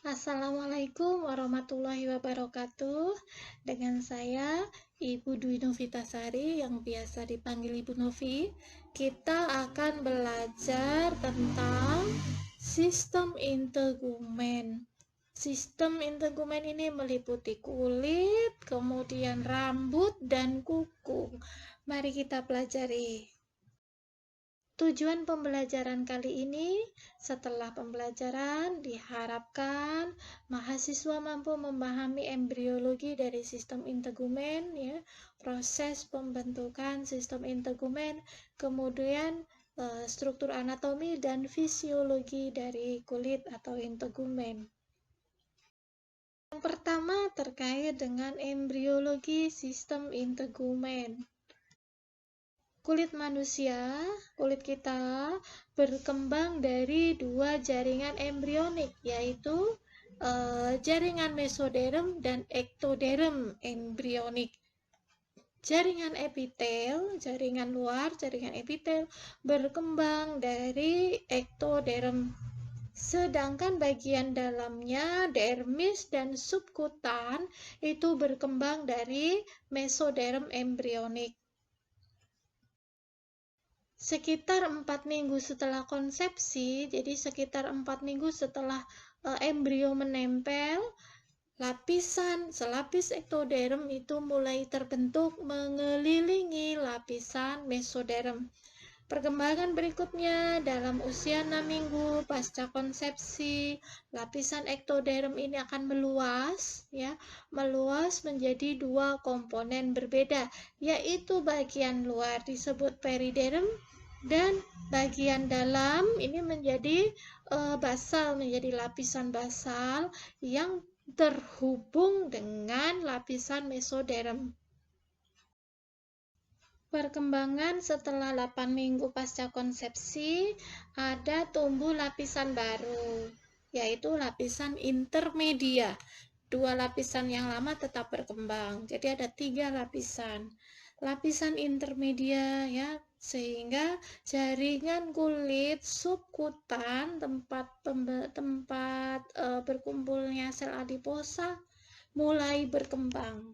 Assalamualaikum warahmatullahi wabarakatuh. Dengan saya Ibu Dwi Novitasari yang biasa dipanggil Ibu Novi. Kita akan belajar tentang sistem integumen. Sistem integumen ini meliputi kulit, kemudian rambut dan kuku. Mari kita pelajari. Tujuan pembelajaran kali ini, setelah pembelajaran diharapkan mahasiswa mampu memahami embriologi dari sistem integumen, ya, proses pembentukan sistem integumen, kemudian struktur anatomi dan fisiologi dari kulit atau integumen. Yang pertama terkait dengan embriologi sistem integumen. Kulit manusia, kulit kita berkembang dari dua jaringan embrionik, yaitu jaringan mesoderm dan ektoderm embrionik. Jaringan epitel, jaringan luar, jaringan epitel berkembang dari ektoderm. Sedangkan bagian dalamnya, dermis dan subkutan, itu berkembang dari mesoderm embrionik. Sekitar 4 minggu setelah konsepsi, jadi sekitar 4 minggu setelah embrio menempel, selapis ektoderm itu mulai terbentuk mengelilingi lapisan mesoderm. Perkembangan berikutnya dalam usia 6 minggu pasca konsepsi, lapisan ektoderm ini akan meluas menjadi dua komponen berbeda, yaitu bagian luar disebut periderm dan bagian dalam ini menjadi basal, menjadi lapisan basal yang terhubung dengan lapisan mesoderm. Perkembangan setelah 8 minggu pasca konsepsi, ada tumbuh lapisan baru, yaitu lapisan intermedia. Dua lapisan yang lama tetap berkembang, jadi ada 3 lapisan. Lapisan intermedia, ya, sehingga jaringan kulit subkutan tempat berkumpulnya sel adiposa mulai berkembang.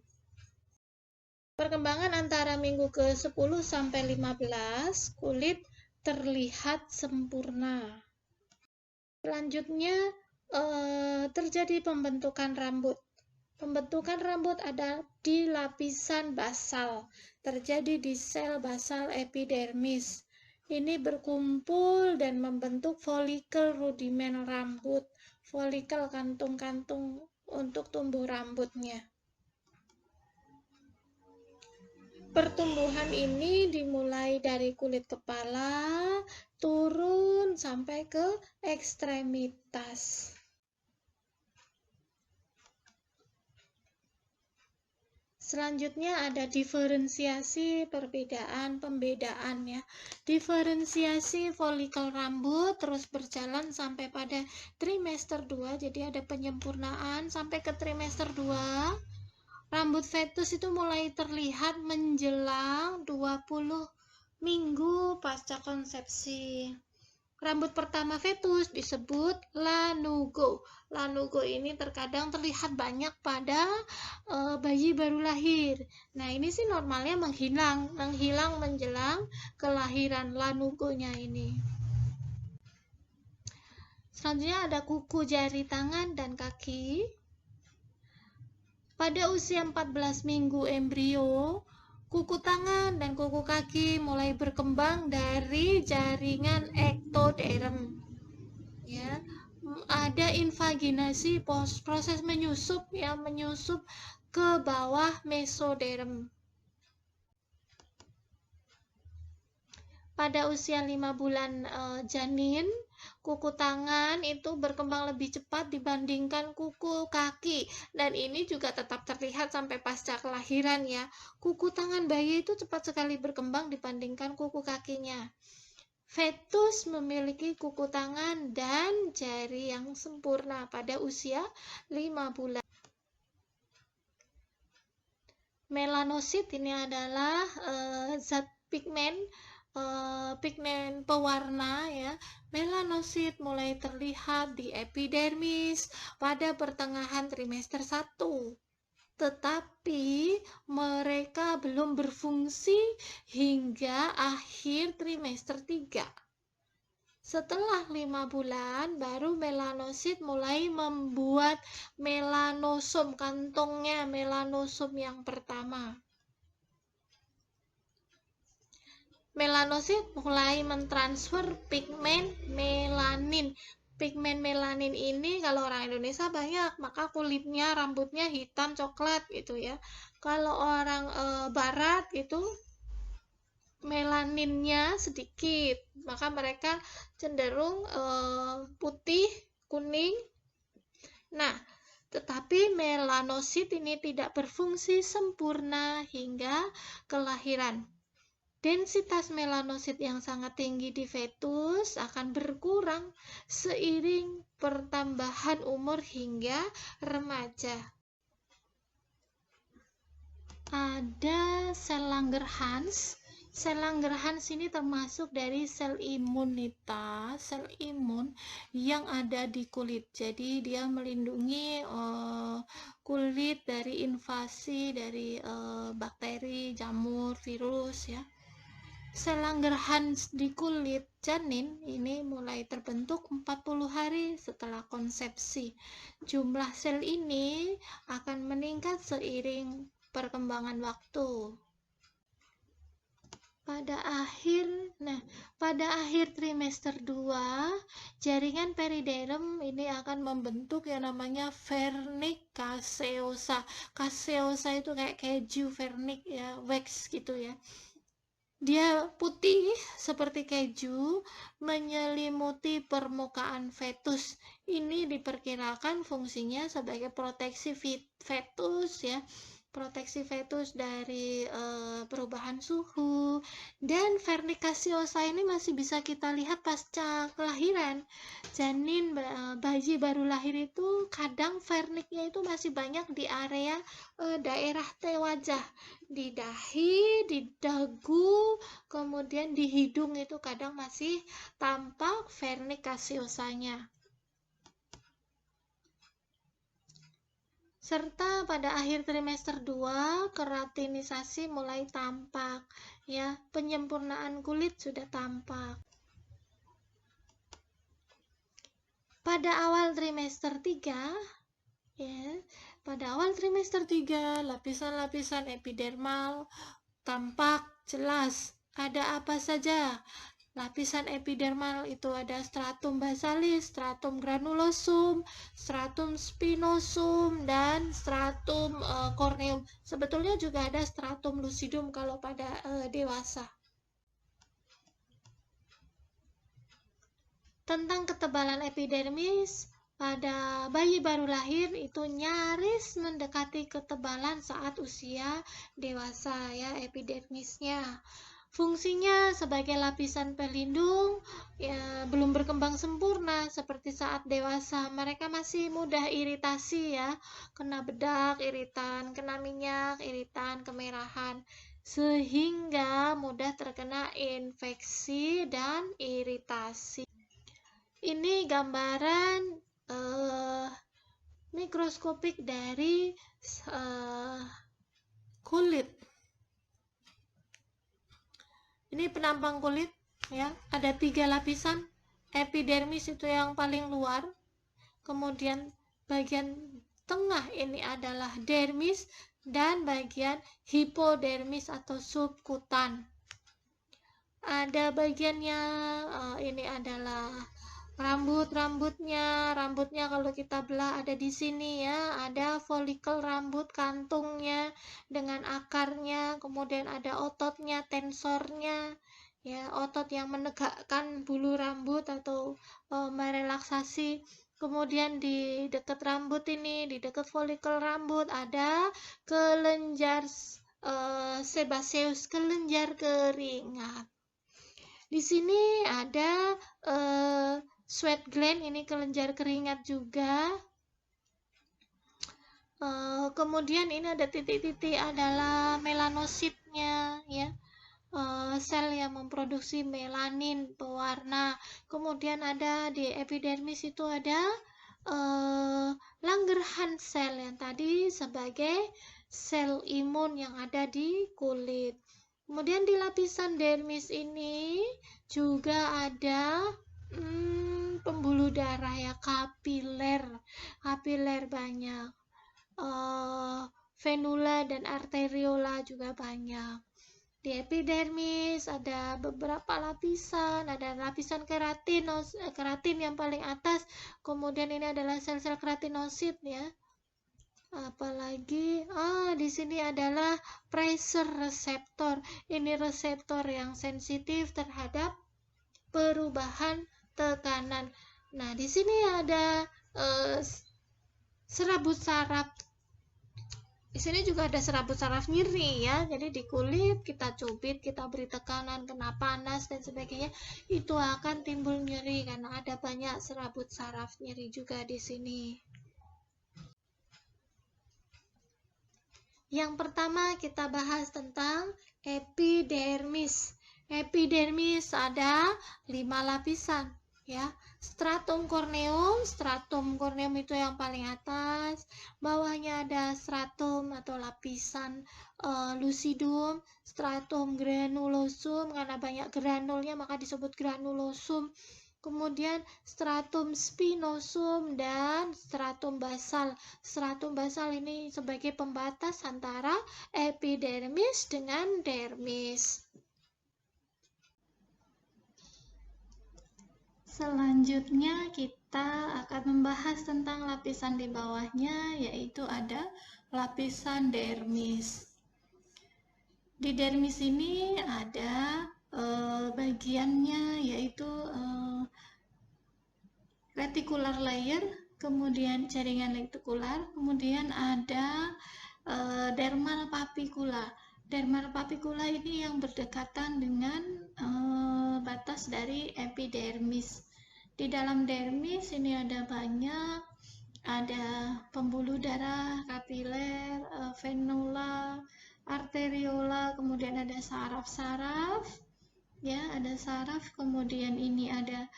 Perkembangan antara minggu ke-10 sampai 15, kulit terlihat sempurna. Selanjutnya terjadi pembentukan rambut. Pembentukan rambut ada di lapisan basal, terjadi di sel basal epidermis. Ini berkumpul dan membentuk folikel rudimen rambut, folikel kantung-kantung untuk tumbuh rambutnya. Pertumbuhan ini dimulai dari kulit kepala, turun sampai ke ekstremitas. Selanjutnya ada diferensiasi pembedaan, ya. Diferensiasi folikel rambut terus berjalan sampai pada trimester 2, jadi ada penyempurnaan sampai ke trimester 2. Rambut fetus itu mulai terlihat menjelang 20 minggu pasca konsepsi. Rambut pertama fetus disebut lanugo. Lanugo ini terkadang terlihat banyak pada bayi baru lahir. Nah, ini sih normalnya menghilang menjelang kelahiran lanugonya ini. Selanjutnya ada kuku jari tangan dan kaki. Pada usia 14 minggu embrio, kuku tangan dan kuku kaki mulai berkembang dari jaringan ektoderm. Ya, ada invaginasi, proses menyusup ke bawah mesoderm. Pada usia 5 bulan janin, kuku tangan itu berkembang lebih cepat dibandingkan kuku kaki, dan ini juga tetap terlihat sampai pasca kelahiran, ya. Kuku tangan bayi itu cepat sekali berkembang dibandingkan kuku kakinya. Fetus memiliki kuku tangan dan jari yang sempurna pada usia 5 bulan. Melanosit ini adalah zat pigmen pigmen pewarna ya. Melanosit mulai terlihat di epidermis pada pertengahan trimester 1. Tetapi mereka belum berfungsi hingga akhir trimester 3. Setelah 5 bulan, baru melanosit mulai membuat melanosom, kantongnya melanosom yang pertama. Melanosit mulai mentransfer pigmen melanin. Pigmen melanin ini kalau orang Indonesia banyak, maka kulitnya, rambutnya hitam coklat gitu ya. Kalau orang barat itu melaninnya sedikit, maka mereka cenderung putih, kuning. Nah, tetapi melanosit ini tidak berfungsi sempurna hingga kelahiran. Densitas melanosit yang sangat tinggi di fetus akan berkurang seiring pertambahan umur hingga remaja. Ada sel Langerhans. Sel Langerhans ini termasuk dari sel imunitas, sel imun yang ada di kulit. Jadi dia melindungi kulit dari invasi dari bakteri, jamur, virus ya. Sel Langerhans di kulit janin ini mulai terbentuk 40 hari setelah konsepsi. Jumlah sel ini akan meningkat seiring perkembangan waktu. Pada akhir trimester 2, jaringan periderm ini akan membentuk yang namanya vernix caseosa. Caseosa itu kayak keju, vernix ya, wax gitu ya. Dia putih seperti keju, menyelimuti permukaan fetus. Ini diperkirakan fungsinya sebagai proteksi fetus ya, proteksi fetus dari perubahan suhu. Dan vernix caseosa ini masih bisa kita lihat pasca kelahiran. Janin bayi baru lahir itu kadang vernixnya itu masih banyak di area daerah T wajah, di dahi, di dagu, kemudian di hidung itu kadang masih tampak vernix caseosanya. Serta pada akhir trimester 2, keratinisasi mulai tampak ya, penyempurnaan kulit sudah tampak. Pada awal trimester 3 ya, pada awal trimester 3 lapisan-lapisan epidermal tampak jelas. Ada apa saja? Lapisan epidermal itu ada stratum basalis, stratum granulosum, stratum spinosum, dan stratum corneum. Sebetulnya juga ada stratum lucidum kalau pada dewasa. Tentang ketebalan epidermis, pada bayi baru lahir itu nyaris mendekati ketebalan saat usia dewasa ya, epidermisnya. Fungsinya sebagai lapisan pelindung ya, belum berkembang sempurna seperti saat dewasa. Mereka masih mudah iritasi ya, kena bedak, iritan, kena minyak, iritan, kemerahan, sehingga mudah terkena infeksi dan iritasi. Ini gambaran mikroskopik dari kulit. Ini penampang kulit ya, ada 3 lapisan. Epidermis itu yang paling luar, kemudian bagian tengah ini adalah dermis, dan bagian hipodermis atau subkutan. Ada bagiannya, ini adalah rambutnya kalau kita belah ada di sini ya, ada folikel rambut, kantungnya dengan akarnya, kemudian ada ototnya, tensornya ya, otot yang menegakkan bulu rambut atau merelaksasi. Kemudian di dekat rambut ini, di dekat folikel rambut ada kelenjar sebaceus, kelenjar keringat. Di sini ada sweat gland, ini kelenjar keringat juga. Kemudian ini ada titik-titik adalah melanositnya ya. sel yang memproduksi melanin pewarna. Kemudian ada di epidermis itu ada Langerhans sel yang tadi sebagai sel imun yang ada di kulit. Kemudian di lapisan dermis ini juga ada pembuluh darah ya, kapiler banyak. Venula dan arteriola juga banyak. Di epidermis ada beberapa lapisan, ada lapisan keratin yang paling atas, kemudian ini adalah sel-sel keratinosit ya. Apalagi di sini adalah pressure receptor. Ini reseptor yang sensitif terhadap perubahan tekanan. Nah, di sini ada serabut saraf. Di sini juga ada serabut saraf nyeri ya. Jadi di kulit kita cubit, kita beri tekanan, kena panas dan sebagainya, itu akan timbul nyeri karena ada banyak serabut saraf nyeri juga di sini. Yang pertama kita bahas tentang epidermis. Epidermis ada 5 lapisan ya. Stratum corneum itu yang paling atas, bawahnya ada stratum atau lapisan lucidum, stratum granulosum, karena banyak granulnya maka disebut granulosum. Kemudian stratum spinosum dan stratum basal. Stratum basal ini sebagai pembatas antara epidermis dengan dermis. Selanjutnya kita akan membahas tentang lapisan di bawahnya, yaitu ada lapisan dermis. Di dermis ini ada bagiannya yaitu reticular layer, kemudian jaringan retikular, kemudian ada dermal papicula. Dermal papicula ini yang berdekatan dengan batas dari epidermis. Di dalam dermis ini ada banyak, ada pembuluh darah, kapiler, venula, arteriola, kemudian ada saraf-saraf, ya ada saraf, kemudian ini ada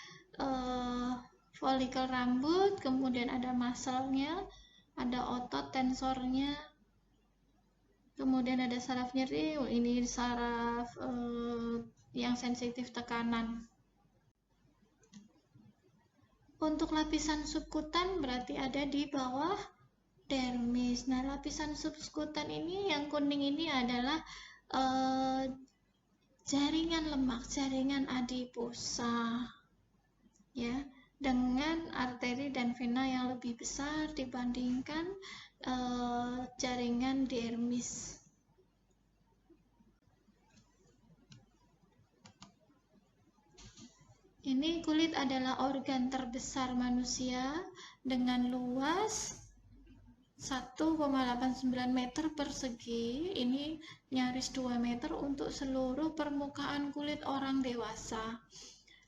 folikel rambut, kemudian ada muscle-nya, ada otot tensornya, kemudian ada saraf nyeri, ini saraf yang sensitif tekanan. Untuk lapisan subkutan berarti ada di bawah dermis. Nah, lapisan subkutan ini yang kuning ini adalah jaringan lemak, jaringan adiposa, ya, dengan arteri dan vena yang lebih besar dibandingkan jaringan dermis. Ini kulit adalah organ terbesar manusia dengan luas 1,89 meter persegi, ini nyaris 2 meter untuk seluruh permukaan kulit orang dewasa.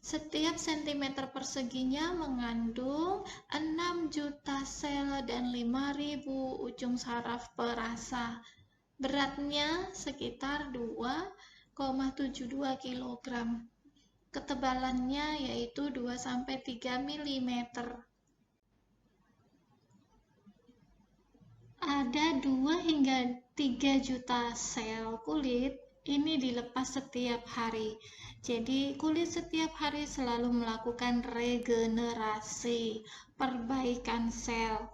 Setiap sentimeter perseginya mengandung 6 juta sel dan 5.000 ujung saraf perasa. Beratnya sekitar 2,72 kg. Ketebalannya yaitu 2-3 mm. Ada 2 hingga 3 juta sel kulit ini dilepas setiap hari. Jadi kulit setiap hari selalu melakukan regenerasi, perbaikan sel.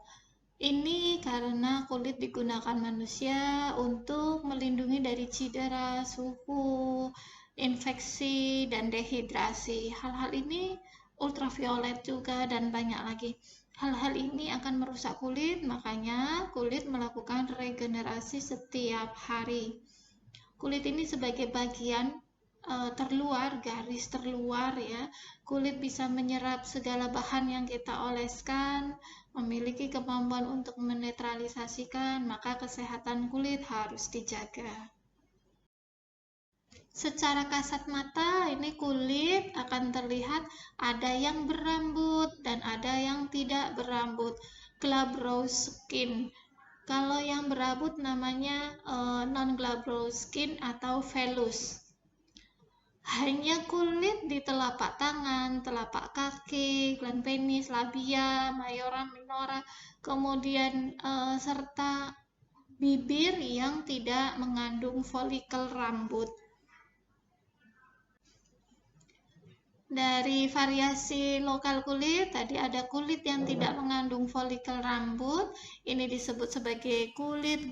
Ini karena kulit digunakan manusia untuk melindungi dari cedera, suhu, infeksi, dan dehidrasi. Hal-hal ini ultraviolet juga dan banyak lagi. Hal-hal ini akan merusak kulit, makanya kulit melakukan regenerasi setiap hari. Kulit ini sebagai bagian terluar, garis terluar ya. Kulit bisa menyerap segala bahan yang kita oleskan, memiliki kemampuan untuk menetralisasikan, maka kesehatan kulit harus dijaga. Secara kasat mata ini kulit akan terlihat ada yang berambut dan ada yang tidak berambut, glabrous skin. Kalau yang berambut namanya non glabrous skin atau vellus. hanya kulit di telapak tangan, telapak kaki, gland penis, labia, mayora, minora, kemudian serta bibir yang tidak mengandung folikel rambut. Dari variasi lokal kulit, tadi ada kulit yang tidak mengandung folikel rambut, ini disebut sebagai kulit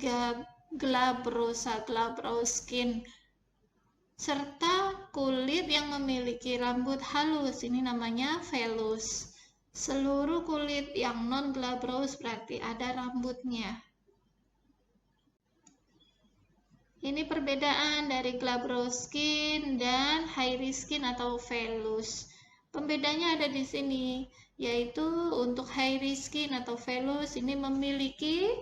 glabrosa, glabrous skin, serta kulit yang memiliki rambut halus, ini namanya vellus. Seluruh kulit yang non-glabrous berarti ada rambutnya. Ini perbedaan dari glabrous skin dan hairy skin atau vellus. Pembedanya ada di sini, yaitu untuk hairy skin atau vellus ini memiliki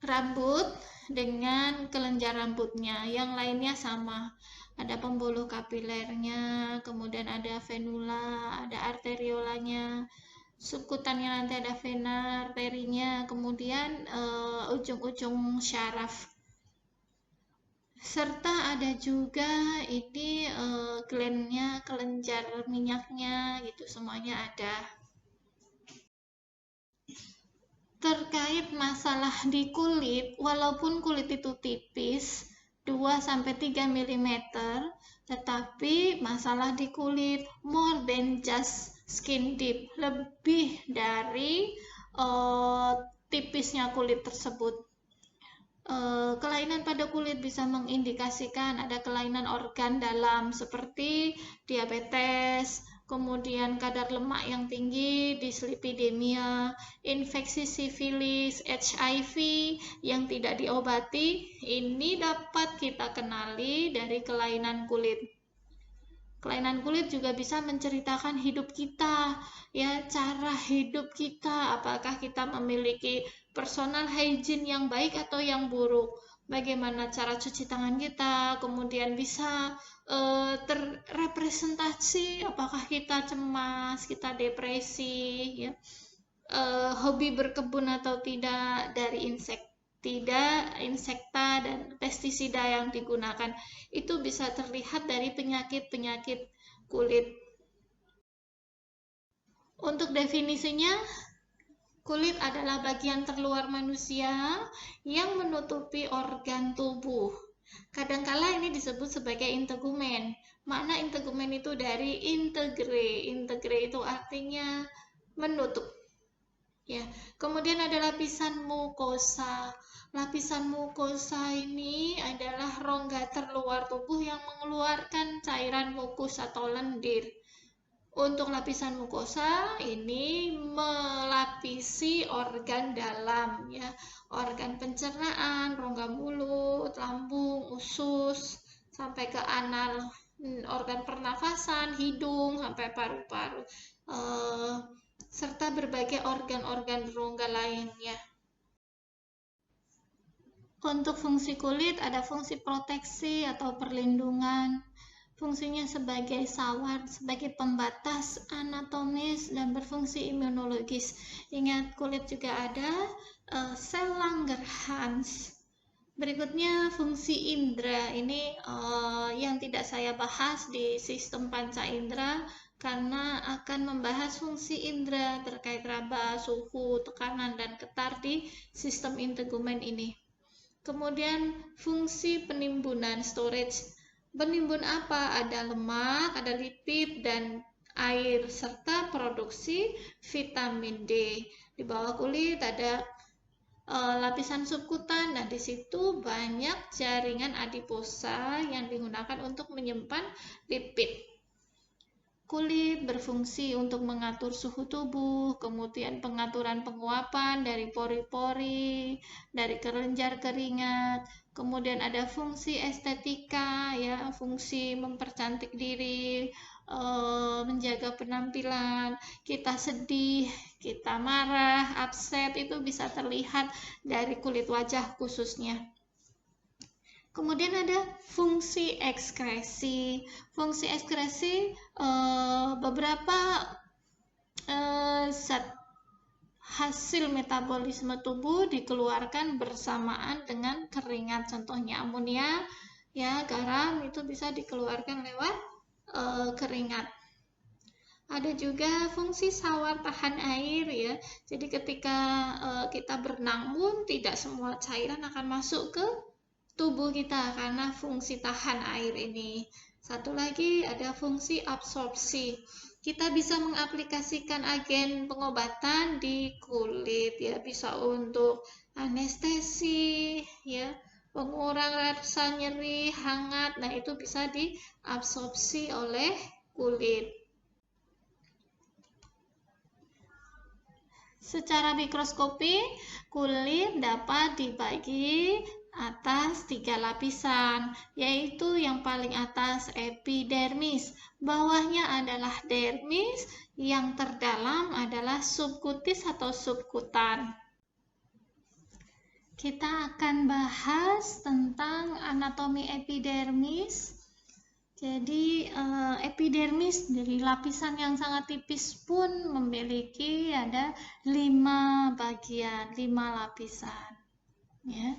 rambut dengan kelenjar rambutnya. Yang lainnya sama. Ada pembuluh kapilernya, kemudian ada venula, ada arteriolanya. Subkutannya nanti ada vena, arterinya, kemudian ujung-ujung syaraf. Serta ada juga ini glandnya, kelenjar minyaknya, gitu semuanya ada. Terkait masalah di kulit, walaupun kulit itu tipis, 2-3 mm, tetapi masalah di kulit more than just skin deep, lebih dari tipisnya kulit tersebut. Kelainan pada kulit bisa mengindikasikan ada kelainan organ dalam seperti diabetes, kemudian kadar lemak yang tinggi, dislipidemia, infeksi sifilis, HIV yang tidak diobati. Ini dapat kita kenali dari kelainan kulit. Kelainan kulit juga bisa menceritakan hidup kita, ya, cara hidup kita, apakah kita memiliki personal hygiene yang baik atau yang buruk, bagaimana cara cuci tangan kita, kemudian bisa terrepresentasi apakah kita cemas, kita depresi, ya, hobi berkebun atau tidak, dari insekta dan pestisida yang digunakan. Itu bisa terlihat dari penyakit-penyakit kulit. Untuk definisinya, kulit adalah bagian terluar manusia yang menutupi organ tubuh. Kadangkala ini disebut sebagai integumen. Makna integumen itu dari integre. Integre itu artinya menutup. Ya, kemudian ada lapisan mukosa. Lapisan mukosa ini adalah rongga terluar tubuh yang mengeluarkan cairan mukus atau lendir. Untuk lapisan mukosa ini melapisi organ dalam, ya, organ pencernaan, rongga mulut, lambung, usus, sampai ke anal, organ pernafasan, hidung, sampai paru-paru, serta berbagai organ-organ rongga lainnya. Untuk fungsi kulit ada fungsi proteksi atau perlindungan, fungsinya sebagai sawat, sebagai pembatas anatomis, dan berfungsi imunologis. Ingat, kulit juga ada sel Langerhans. Berikutnya fungsi indera, ini yang tidak saya bahas di sistem panca indera karena akan membahas fungsi indera terkait raba, suhu, tekanan, dan getar di sistem integumen ini. Kemudian fungsi penimbunan, storage. Penimbun apa? Ada lemak, ada lipid, dan air, serta produksi vitamin D. Di bawah kulit ada lapisan subkutan, dan di situ banyak jaringan adiposa yang digunakan untuk menyimpan lipid. Kulit berfungsi untuk mengatur suhu tubuh, kemudian pengaturan penguapan dari pori-pori, dari kelenjar keringat, kemudian ada fungsi estetika, ya, fungsi mempercantik diri, menjaga penampilan. Kita sedih, kita marah, upset, itu bisa terlihat dari kulit wajah khususnya. Kemudian ada fungsi ekskresi. Fungsi ekskresi beberapa zat hasil metabolisme tubuh dikeluarkan bersamaan dengan keringat. Contohnya amonia, Ya, garam itu bisa dikeluarkan lewat keringat. Ada juga fungsi sawar tahan air ya. Jadi ketika kita berenang pun tidak semua cairan akan masuk ke tubuh kita karena fungsi tahan air ini. Satu lagi ada fungsi absorpsi. Kita bisa mengaplikasikan agen pengobatan di kulit ya, bisa untuk anestesi ya, pengurang rasa nyeri, hangat. Nah, itu bisa diabsorpsi oleh kulit. Secara mikroskopi, kulit dapat dibagi atas 3 lapisan, yaitu yang paling atas epidermis, bawahnya adalah dermis, yang terdalam adalah subkutis atau subkutan. Kita akan bahas tentang anatomi epidermis. Jadi epidermis dari lapisan yang sangat tipis pun memiliki ada 5 bagian, 5 lapisan. Ya.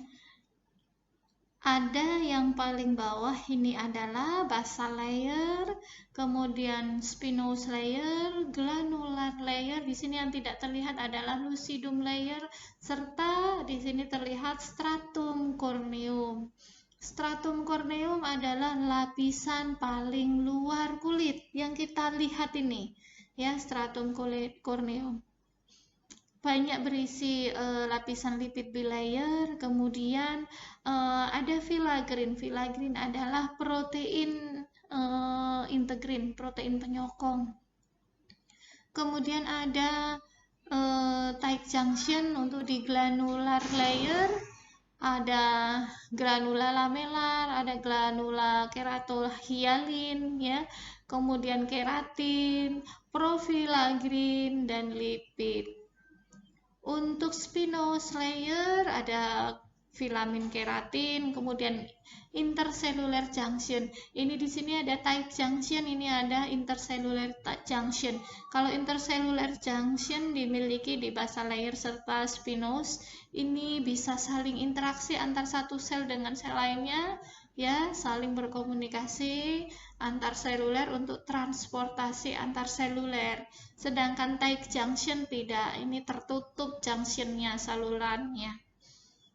Ada yang paling bawah ini adalah basal layer, kemudian spinous layer, granular layer. Di sini yang tidak terlihat adalah lucidum layer, serta di sini terlihat stratum corneum. Stratum corneum adalah lapisan paling luar kulit yang kita lihat ini, ya, stratum corneum. Banyak berisi lapisan lipid bilayer, kemudian ada filagrin. Filagrin adalah protein integrin, protein penyokong. Kemudian ada tight junction untuk di granular layer. Ada granula lamellar, ada granula keratohyalin ya, kemudian keratin, profilagrin, dan lipid. Untuk spinous layer ada filamin keratin, kemudian intercellular junction. Ini di sini ada tight junction, ini ada intercellular junction. Kalau intercellular junction dimiliki di basal layer serta spinous, ini bisa saling interaksi antar satu sel dengan sel lainnya, ya, saling berkomunikasi antar seluler untuk transportasi antar seluler. Sedangkan tight junction tidak, ini tertutup junctionnya, salurannya.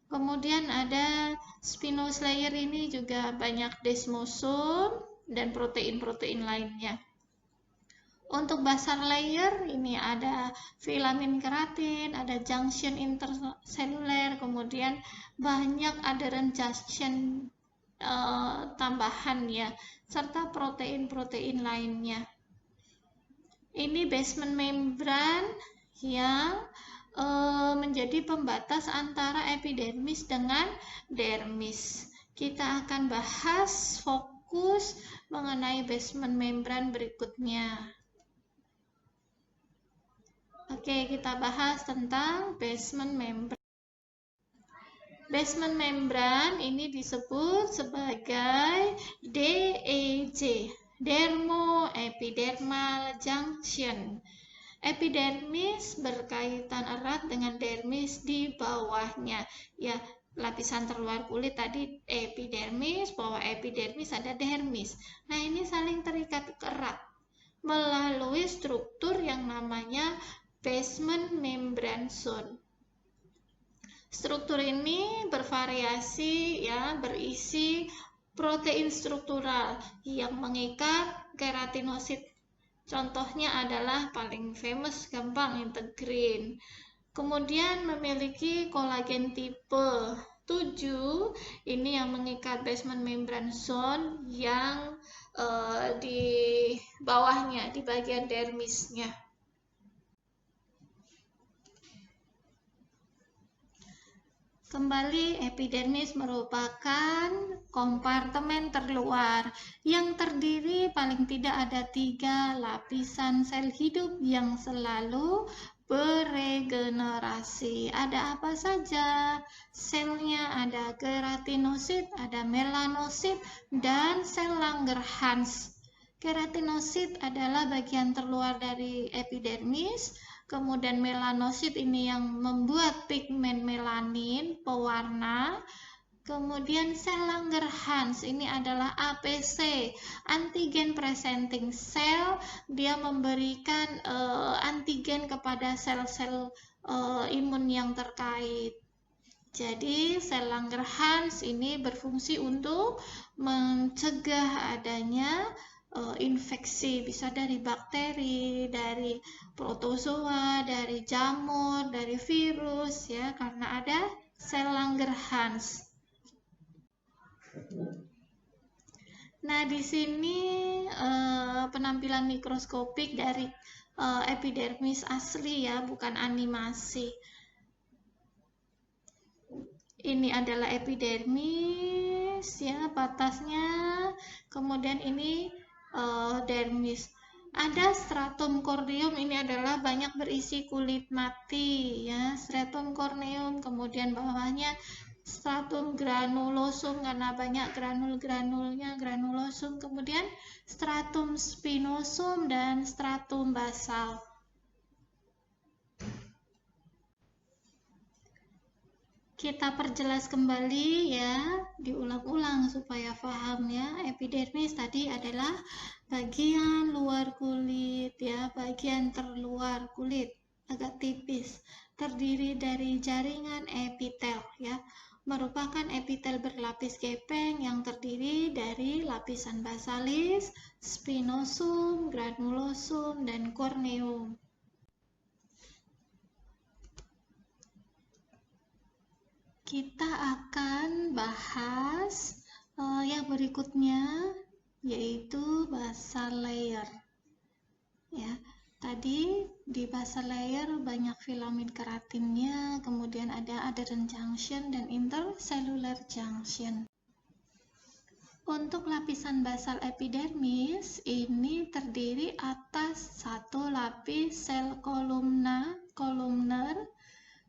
Kemudian ada spinous layer, ini juga banyak desmosom dan protein-protein lainnya. Untuk basal layer ini ada filamin keratin, ada junction interseluler, kemudian banyak adherent junction tambahan ya, serta protein-protein lainnya. Ini basement membrane yang menjadi pembatas antara epidermis dengan dermis. Kita akan bahas fokus mengenai basement membrane berikutnya. Oke, kita bahas tentang basement membrane. Basement membrane ini disebut sebagai DEJ, dermoepidermal junction. Epidermis berkaitan erat dengan dermis di bawahnya. Ya, lapisan terluar kulit tadi epidermis, bawah epidermis ada dermis. Nah, ini saling terikat erat melalui struktur yang namanya basement membrane zone. Struktur ini bervariasi ya, berisi protein struktural yang mengikat keratinosit. Contohnya adalah paling famous, gampang, integrin. Kemudian memiliki kolagen tipe 7, ini yang mengikat basement membrane zone yang di bawahnya, di bagian dermisnya. Kembali, epidermis merupakan kompartemen terluar yang terdiri paling tidak ada 3 lapisan sel hidup yang selalu beregenerasi. Ada apa saja? Selnya ada keratinosit, ada melanosit, dan sel Langerhans. Keratinosit adalah bagian terluar dari epidermis. Kemudian melanosit ini yang membuat pigmen melanin, pewarna. Kemudian sel Langerhans ini adalah APC, antigen presenting cell. Dia memberikan antigen kepada sel-sel imun yang terkait. Jadi sel Langerhans ini berfungsi untuk mencegah adanya infeksi, bisa dari bakteri, dari protozoa, dari jamur, dari virus, ya, karena ada sel Langerhans. Nah, di sini penampilan mikroskopik dari epidermis asli, ya, bukan animasi. Ini adalah epidermis, ya, batasnya. Kemudian ini dermis. Ada stratum corneum, ini adalah banyak berisi kulit mati, ya, stratum corneum. Kemudian bawahnya stratum granulosum karena banyak granul-granulnya, granulosum. Kemudian stratum spinosum dan stratum basal. Kita perjelas kembali, ya, diulang-ulang supaya paham, ya. Epidermis tadi adalah bagian luar kulit, ya, bagian terluar kulit, agak tipis, terdiri dari jaringan epitel, ya, merupakan epitel berlapis gepeng yang terdiri dari lapisan basalis, spinosum, granulosum, dan corneum. Kita akan bahas yang berikutnya, yaitu basal layer. Ya, tadi di basal layer banyak filamen keratinnya, kemudian ada adherent junction dan intercellular junction. Untuk lapisan basal epidermis ini terdiri atas satu lapis sel kolumner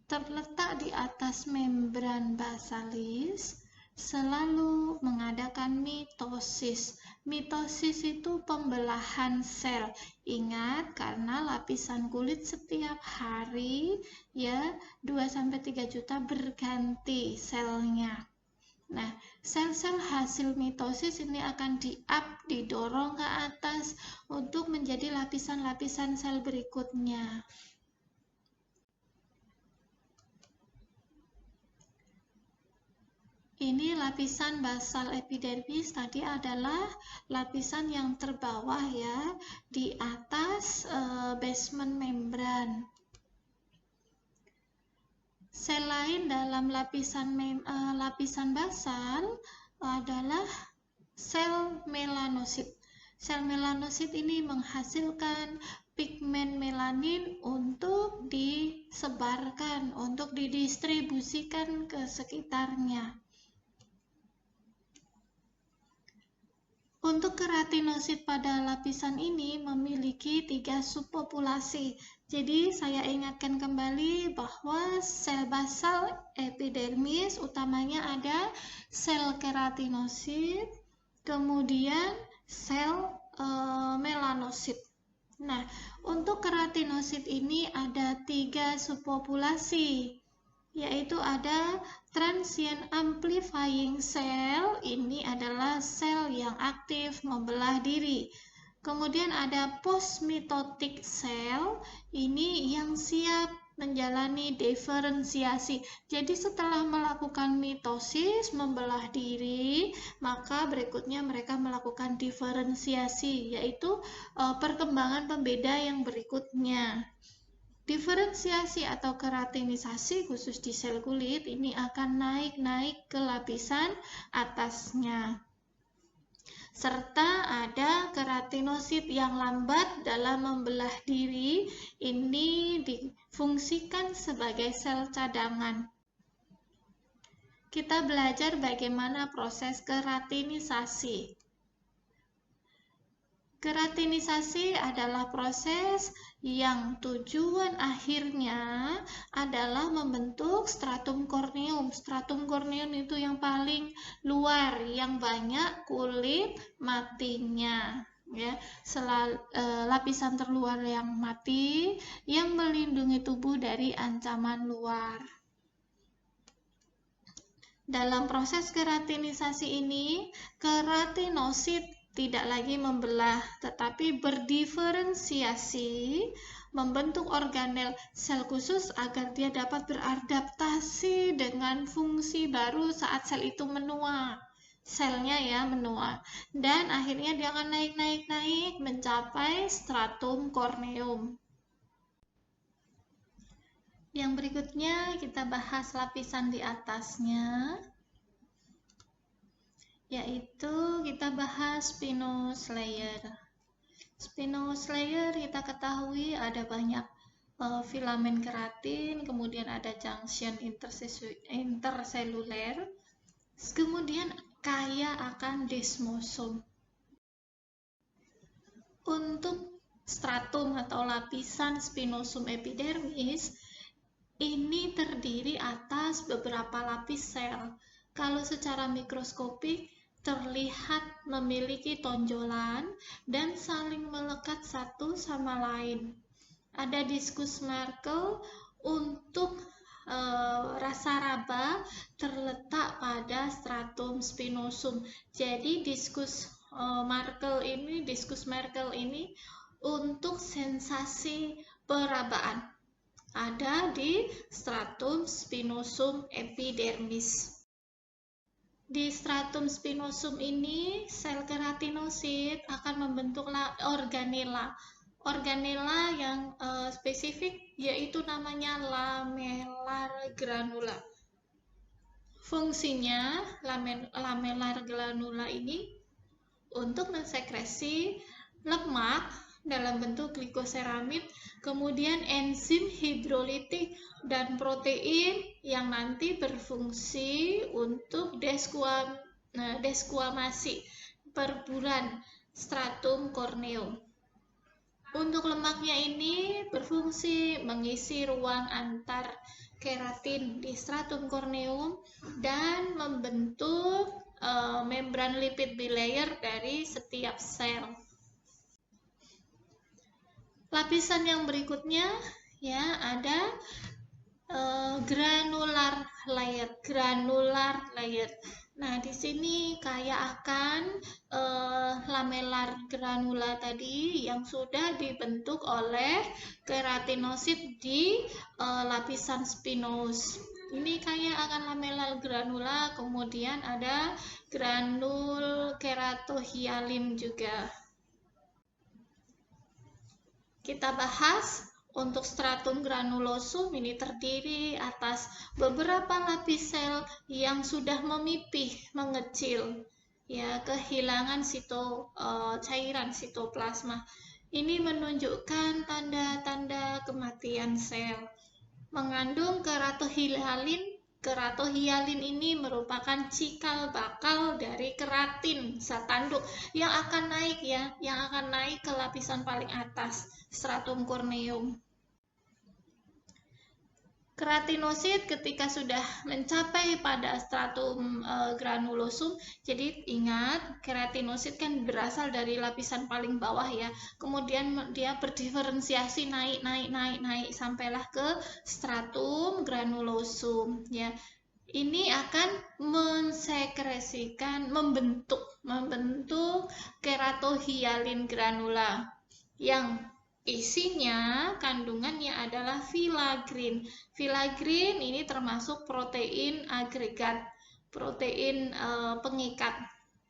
terletak di atas membran basalis, selalu mengadakan mitosis. Mitosis itu pembelahan sel. Ingat, karena lapisan kulit setiap hari, ya, 2-3 juta berganti selnya. Nah, sel-sel hasil mitosis ini akan didorong ke atas untuk menjadi lapisan-lapisan sel berikutnya. Ini lapisan basal epidermis tadi adalah lapisan yang terbawah, ya, di atas basement membran. Sel lain dalam lapisan basal adalah sel melanosit. Sel melanosit ini menghasilkan pigmen melanin untuk disebarkan, untuk didistribusikan ke sekitarnya. Untuk keratinosit pada lapisan ini memiliki 3 subpopulasi. Jadi saya ingatkan kembali bahwa sel basal epidermis utamanya ada sel keratinosit, kemudian sel melanosit. Nah, untuk keratinosit ini ada 3 subpopulasi, yaitu ada transient amplifying cell, ini adalah sel yang aktif membelah diri. Kemudian ada post-mitotic cell, ini yang siap menjalani diferensiasi. Jadi setelah melakukan mitosis, membelah diri, maka berikutnya mereka melakukan diferensiasi, yaitu perkembangan pembeda yang berikutnya. Diferensiasi atau keratinisasi khusus di sel kulit ini akan naik-naik ke lapisan atasnya. Serta ada keratinosit yang lambat dalam membelah diri, ini difungsikan sebagai sel cadangan. Kita belajar bagaimana proses keratinisasi. Keratinisasi adalah proses yang tujuan akhirnya adalah membentuk stratum corneum. Stratum corneum itu yang paling luar, yang banyak kulit matinya, ya, lapisan terluar yang mati yang melindungi tubuh dari ancaman luar. Dalam proses keratinisasi ini, keratinosit tidak lagi membelah, tetapi berdiferensiasi, membentuk organel sel khusus agar dia dapat beradaptasi dengan fungsi baru saat sel itu menua. Selnya ya menua. Dan akhirnya dia akan naik mencapai stratum corneum. Yang berikutnya kita bahas lapisan di atasnya, yaitu kita bahas spinous layer. Spinous layer kita ketahui ada banyak filamen keratin, kemudian ada junction interseluler, kemudian kaya akan desmosom. Untuk stratum atau lapisan spinosum epidermis, ini terdiri atas beberapa lapis sel. Kalau secara mikroskopik terlihat memiliki tonjolan dan saling melekat satu sama lain. Ada diskus Merkel untuk rasa raba terletak pada stratum spinosum. Jadi diskus Merkel ini untuk sensasi perabaan ada di stratum spinosum epidermis. Di stratum spinosum ini, sel keratinosit akan membentuk organela. Organela yang spesifik yaitu namanya lamellar granula. Fungsinya lamellar granula ini untuk mensekresi lemak dalam bentuk glikoseramid, kemudian enzim hidrolitik dan protein yang nanti berfungsi untuk desquamasi perburuan stratum corneum. Untuk lemaknya ini berfungsi mengisi ruang antar keratin di stratum corneum dan membentuk membran lipid bilayer dari setiap sel. Lapisan yang berikutnya ya ada granular layer. Nah, di sini kaya akan lamellar granula tadi yang sudah dibentuk oleh keratinosit di lapisan spinous. Ini kaya akan lamellar granula, kemudian ada granul keratohyalin juga. Kita bahas untuk stratum granulosum ini terdiri atas beberapa lapis sel yang sudah memipih, mengecil, ya kehilangan cairan sitoplasma. Ini menunjukkan tanda-tanda kematian sel. Mengandung keratohyalin. Keratohyalin ini merupakan cikal bakal dari keratin zat tanduk yang akan naik ke lapisan paling atas, stratum corneum. Keratinosit ketika sudah mencapai pada stratum granulosum, jadi ingat keratinosit kan berasal dari lapisan paling bawah ya, kemudian dia berdiferensiasi naik sampailah ke stratum granulosum ya. Ini akan mensekresikan, membentuk keratohyalin granula yang isinya, kandungannya adalah filagrin. Filagrin ini termasuk protein agregat, protein pengikat,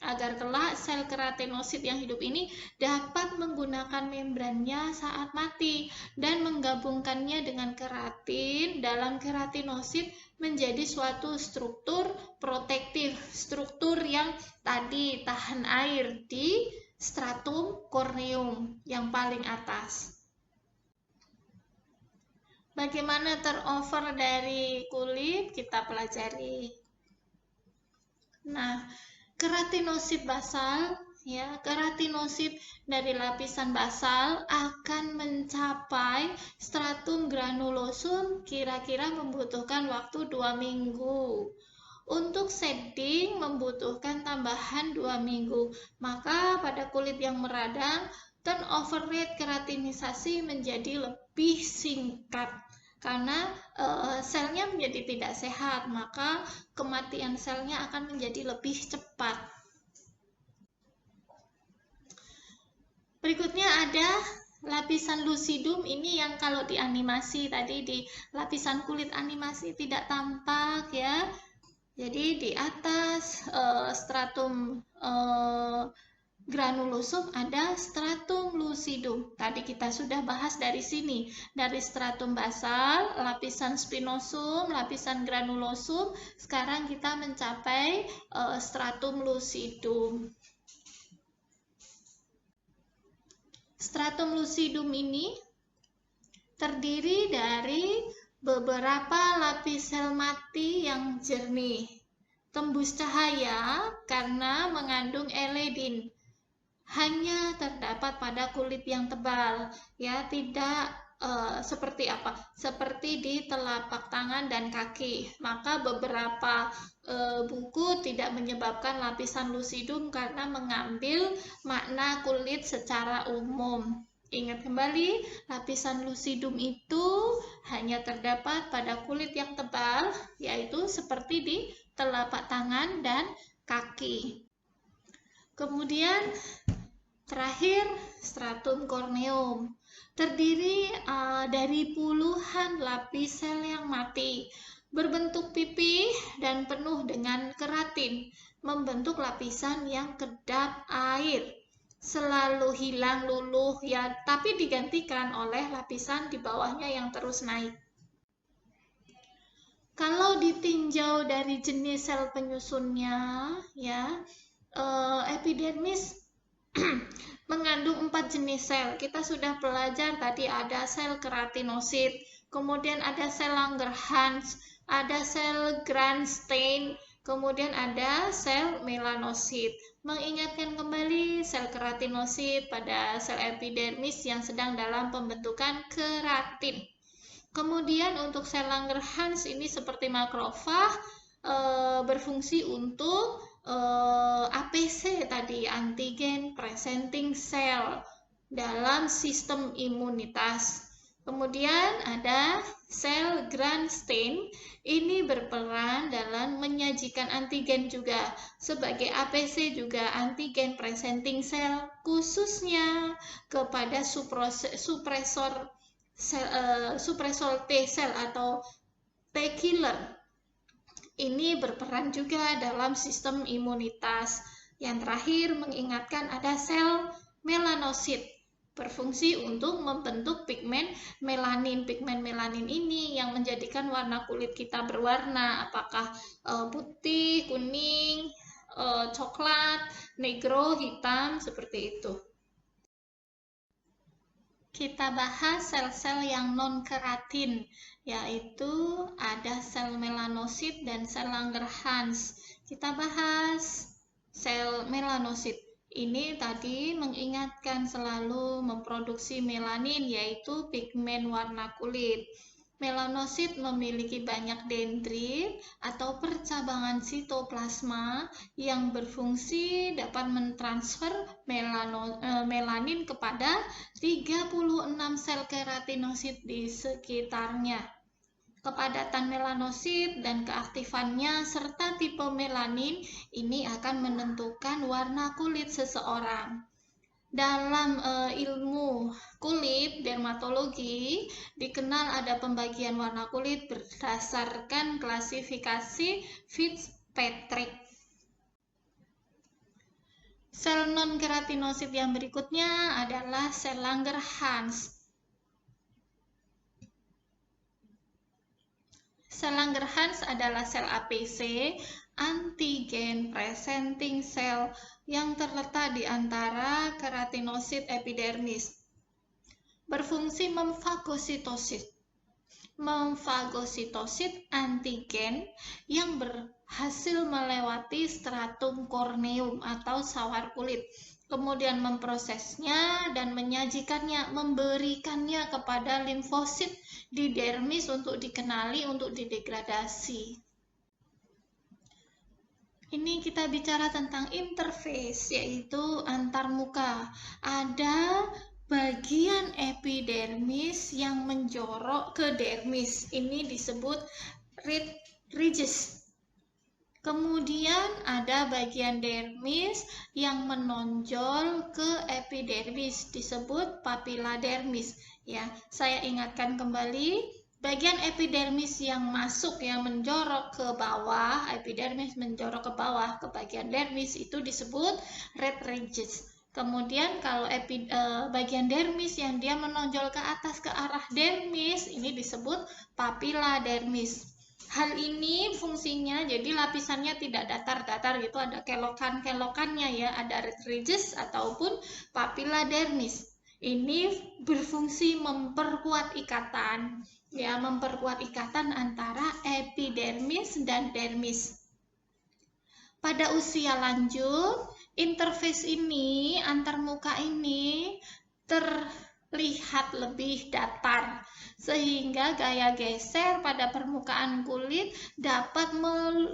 agar kelak sel keratinosit yang hidup ini dapat menggunakan membrannya saat mati dan menggabungkannya dengan keratin dalam keratinosit menjadi suatu struktur protektif, struktur yang tadi tahan air di stratum corneum yang paling atas. Bagaimana turnover dari kulit kita pelajari. Nah, keratinosit basal ya, keratinosit dari lapisan basal akan mencapai stratum granulosum kira-kira membutuhkan waktu 2 minggu. Untuk shading membutuhkan tambahan 2 minggu. Maka pada kulit yang meradang, turnover rate keratinisasi menjadi lebih singkat. karena selnya menjadi tidak sehat, maka kematian selnya akan menjadi lebih cepat. Berikutnya ada lapisan lucidum. Ini yang kalau di animasi tadi, di lapisan kulit animasi tidak tampak ya. Jadi di atas stratum granulosum ada stratum lucidum. Tadi kita sudah bahas dari sini. Dari stratum basal, lapisan spinosum, lapisan granulosum. Sekarang kita mencapai stratum lucidum. Stratum lucidum ini terdiri dari beberapa lapis sel mati yang jernih, tembus cahaya karena mengandung eledin. Hanya terdapat pada kulit yang tebal, ya, tidak seperti apa? Seperti di telapak tangan dan kaki. Maka beberapa buku tidak menyebabkan lapisan lucidum karena mengambil makna kulit secara umum. Ingat kembali, lapisan lucidum itu hanya terdapat pada kulit yang tebal, yaitu seperti di telapak tangan dan kaki. Kemudian terakhir, stratum corneum. Terdiri dari puluhan lapis sel yang mati, berbentuk pipih dan penuh dengan keratin, membentuk lapisan yang kedap air. Selalu hilang luluh ya, tapi digantikan oleh lapisan di bawahnya yang terus naik. Kalau ditinjau dari jenis sel penyusunnya, ya, epidermis mengandung 4 jenis sel. Kita sudah belajar tadi ada sel keratinosit, kemudian ada sel Langerhans, ada sel Grunstein, kemudian ada sel melanosit. Mengingatkan kembali sel keratinosit pada sel epidermis yang sedang dalam pembentukan keratin. Kemudian untuk sel Langerhans ini seperti makrofag, berfungsi untuk APC tadi, antigen presenting cell dalam sistem imunitas. Kemudian ada sel Grunstein, ini berperan dalam menyajikan antigen juga sebagai APC juga antigen presenting cell, khususnya kepada supresor T cell atau T killer. Ini berperan juga dalam sistem imunitas. Yang terakhir mengingatkan ada sel melanosit, berfungsi untuk membentuk pigmen melanin. Pigmen melanin ini yang menjadikan warna kulit kita berwarna, apakah putih, kuning, coklat, negro, hitam, seperti itu. Kita bahas sel-sel yang non-keratin, yaitu ada sel melanosit dan sel Langerhans. Kita bahas sel melanosit. Ini tadi mengingatkan selalu memproduksi melanin, yaitu pigmen warna kulit. Melanosit memiliki banyak dendrit atau percabangan sitoplasma yang berfungsi dapat mentransfer melanin kepada 36 sel keratinosit di sekitarnya. Kepadatan melanosit dan keaktifannya serta tipe melanin ini akan menentukan warna kulit seseorang. Dalam ilmu kulit, dermatologi, dikenal ada pembagian warna kulit berdasarkan klasifikasi Fitzpatrick. Sel non-keratinosit yang berikutnya adalah sel Langerhans. Sel Langerhans adalah sel APC, antigen presenting cell, yang terletak di antara keratinosit epidermis. Berfungsi memfagositosit antigen yang berhasil melewati stratum corneum atau sawar kulit, kemudian memprosesnya dan menyajikannya, memberikannya kepada limfosit di dermis untuk dikenali, untuk didegradasi. Ini kita bicara tentang interface, yaitu antarmuka. Ada bagian epidermis yang menjorok ke dermis. Ini disebut red ridges. Kemudian ada bagian dermis yang menonjol ke epidermis, disebut papilla dermis. Ya, saya ingatkan kembali, bagian epidermis yang masuk, yang menjorok ke bawah, epidermis menjorok ke bawah ke bagian dermis, itu disebut red ridges. Kemudian kalau bagian dermis yang dia menonjol ke atas ke arah dermis, ini disebut papilla dermis. Hal ini fungsinya, jadi lapisannya tidak datar-datar gitu, ada kelokan-kelokannya ya, ada red ridges ataupun papilla dermis. Ini berfungsi memperkuat ikatan, ya, memperkuat ikatan antara epidermis dan dermis. Pada usia lanjut, interface ini, antarmuka ini terlihat lebih datar, sehingga gaya geser pada permukaan kulit dapat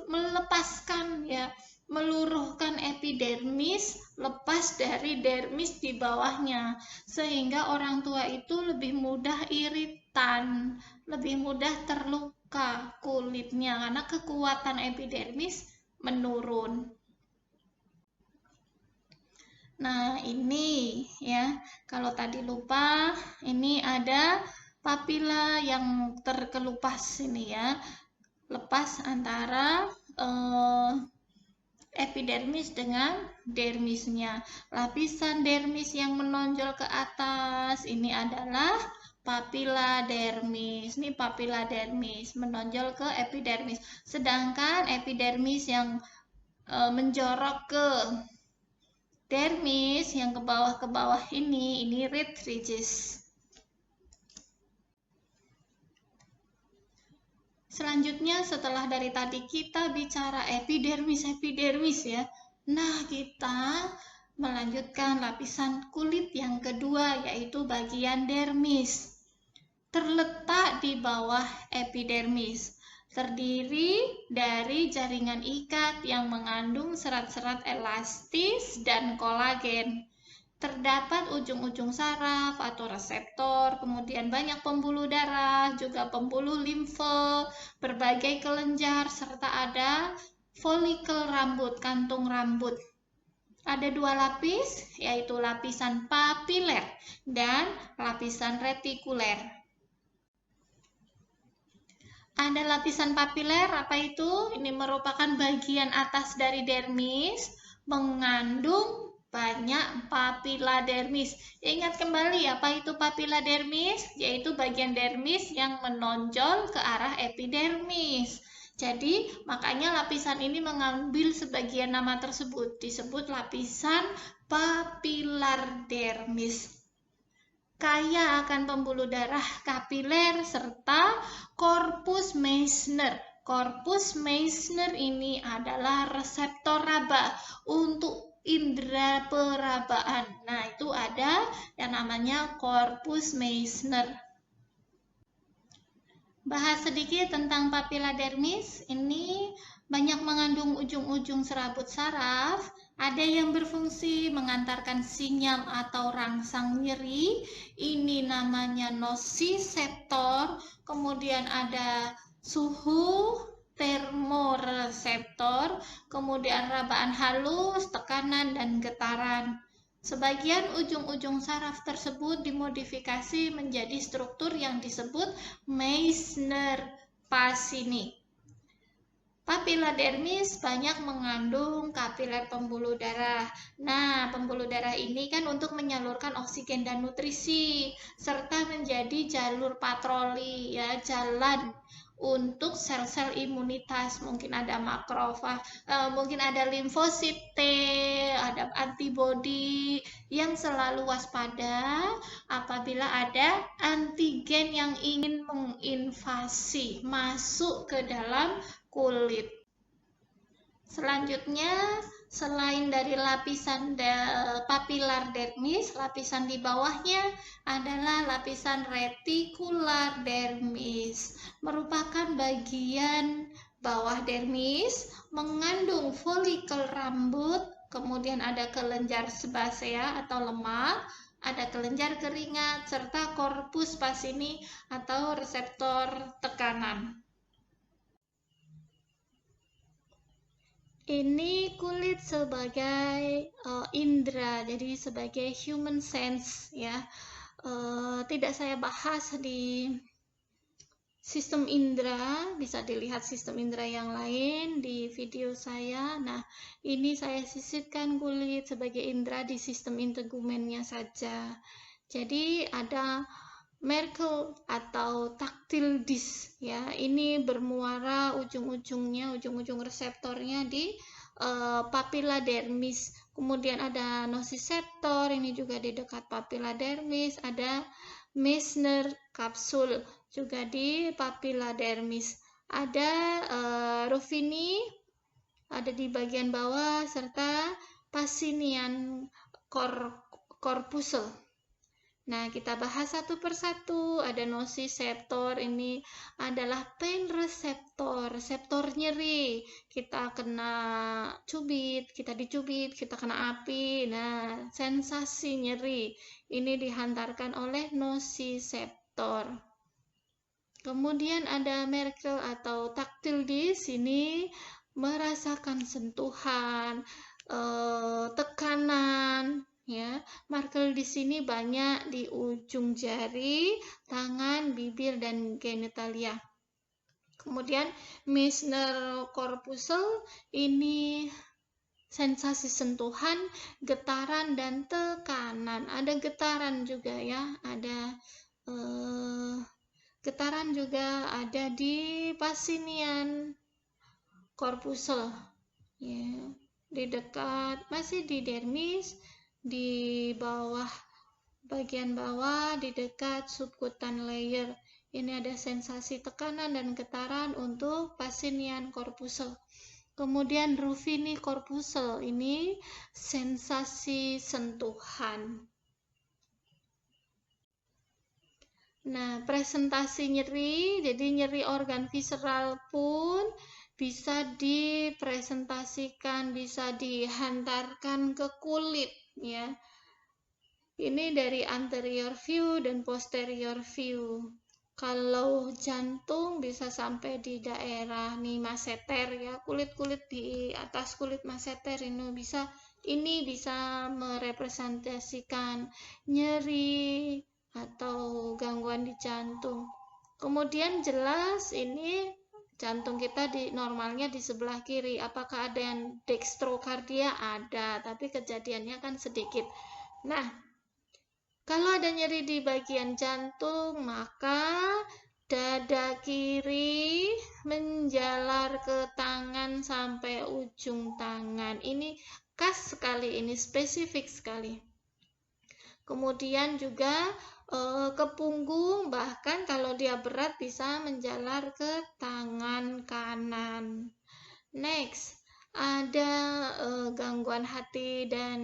melepaskan, ya, meluruhkan epidermis lepas dari dermis di bawahnya, sehingga orang tua itu lebih mudah iritan, lebih mudah terluka kulitnya karena kekuatan epidermis menurun. Nah, ini ya, kalau tadi lupa, ini ada papilla yang terkelupas ini ya, lepas antara epidermis dengan dermisnya. Lapisan dermis yang menonjol ke atas ini adalah papilla dermis. Ini papilla dermis menonjol ke epidermis. Sedangkan epidermis yang menjorok ke dermis yang ke bawah ini red ridges. Selanjutnya setelah dari tadi kita bicara epidermis ya. Nah, kita melanjutkan lapisan kulit yang kedua, yaitu bagian dermis. Terletak di bawah epidermis. Terdiri dari jaringan ikat yang mengandung serat-serat elastis dan kolagen. Terdapat ujung-ujung saraf atau reseptor, kemudian banyak pembuluh darah, juga pembuluh limfe, berbagai kelenjar, serta ada folikel rambut, kantung rambut. Ada dua lapis, yaitu lapisan papiler dan lapisan retikuler. Ada lapisan papiler, apa itu? Ini merupakan bagian atas dari dermis, mengandung banyak papilla dermis. Ingat kembali, apa itu papilla dermis? Yaitu bagian dermis yang menonjol ke arah epidermis. Jadi, makanya lapisan ini mengambil sebagian nama tersebut, disebut lapisan papillar dermis. Kaya akan pembuluh darah kapiler serta korpus Meissner. Korpus Meissner ini adalah reseptor raba untuk indera perabaan. Nah, itu ada yang namanya korpus Meissner. Bahas sedikit tentang papilla dermis. Ini banyak mengandung ujung-ujung serabut saraf. Ada yang berfungsi mengantarkan sinyal atau rangsang nyeri, ini namanya nociceptor. Kemudian ada suhu termoreseptor, kemudian rabaan halus, tekanan, dan getaran. Sebagian ujung-ujung saraf tersebut dimodifikasi menjadi struktur yang disebut Meissner Pacini. Papilla dermis banyak mengandung kapiler pembuluh darah. Nah, pembuluh darah ini kan untuk menyalurkan oksigen dan nutrisi, serta menjadi jalur patroli, ya, jalan untuk sel-sel imunitas. Mungkin ada makrofag, mungkin ada limfosit T, ada antibodi yang selalu waspada apabila ada antigen yang ingin menginvasi masuk ke dalam kulit. Selanjutnya, selain dari lapisan papillar dermis, lapisan di bawahnya adalah lapisan retikular dermis. Merupakan bagian bawah dermis, mengandung folikel rambut, kemudian ada kelenjar sebasea atau lemak, ada kelenjar keringat, serta korpus Pacini atau reseptor tekanan. Ini kulit sebagai indera, jadi sebagai human sense ya. Tidak saya bahas di sistem indera, bisa dilihat sistem indera yang lain di video saya. Nah, ini saya sisipkan kulit sebagai indera di sistem integumennya saja. Jadi ada Merkel atau tactile disc ya. Ini bermuara ujung-ujung reseptornya di papilla dermis. Kemudian ada nociceptor, ini juga di dekat papilla dermis. Ada Meissner kapsul juga di papilla dermis. Ada Ruffini ada di bagian bawah, serta Pacinian corpuscle. Nah, kita bahas satu persatu. Ada nociceptor, ini adalah pain reseptor, reseptor nyeri. Kita kena cubit, kita dicubit, kita kena api. Nah, sensasi nyeri ini dihantarkan oleh nociceptor. Kemudian ada Merkel atau tactile disc, ini merasakan sentuhan, tekanan, ya. Merkel di sini banyak di ujung jari, tangan, bibir, dan genitalia. Kemudian Meissner corpuscle, ini sensasi sentuhan, getaran, dan tekanan. Ada getaran juga ya, ada getaran juga ada di Pacinian corpuscle ya, di dekat, masih di dermis, di bawah, bagian bawah di dekat subcutan layer. Ini ada sensasi tekanan dan getaran untuk Pacinian corpuscle. Kemudian Ruffini corpuscle, ini sensasi sentuhan. Nah, presentasi nyeri, jadi nyeri organ visceral pun bisa dipresentasikan, bisa dihantarkan ke kulit ya. Ini dari anterior view dan posterior view. Kalau jantung bisa sampai di daerah nih masseter ya, kulit-kulit di atas kulit masseter ini bisa merepresentasikan nyeri atau gangguan di jantung. Kemudian jelas ini jantung kita normalnya di sebelah kiri. Apakah ada yang dextrokardia? Ada, tapi kejadiannya kan sedikit. Nah, kalau ada nyeri di bagian jantung, maka dada kiri menjalar ke tangan sampai ujung tangan. Ini khas sekali, ini spesifik sekali. Kemudian juga ke punggung, bahkan kalau dia berat bisa menjalar ke tangan kanan. Next, ada gangguan hati dan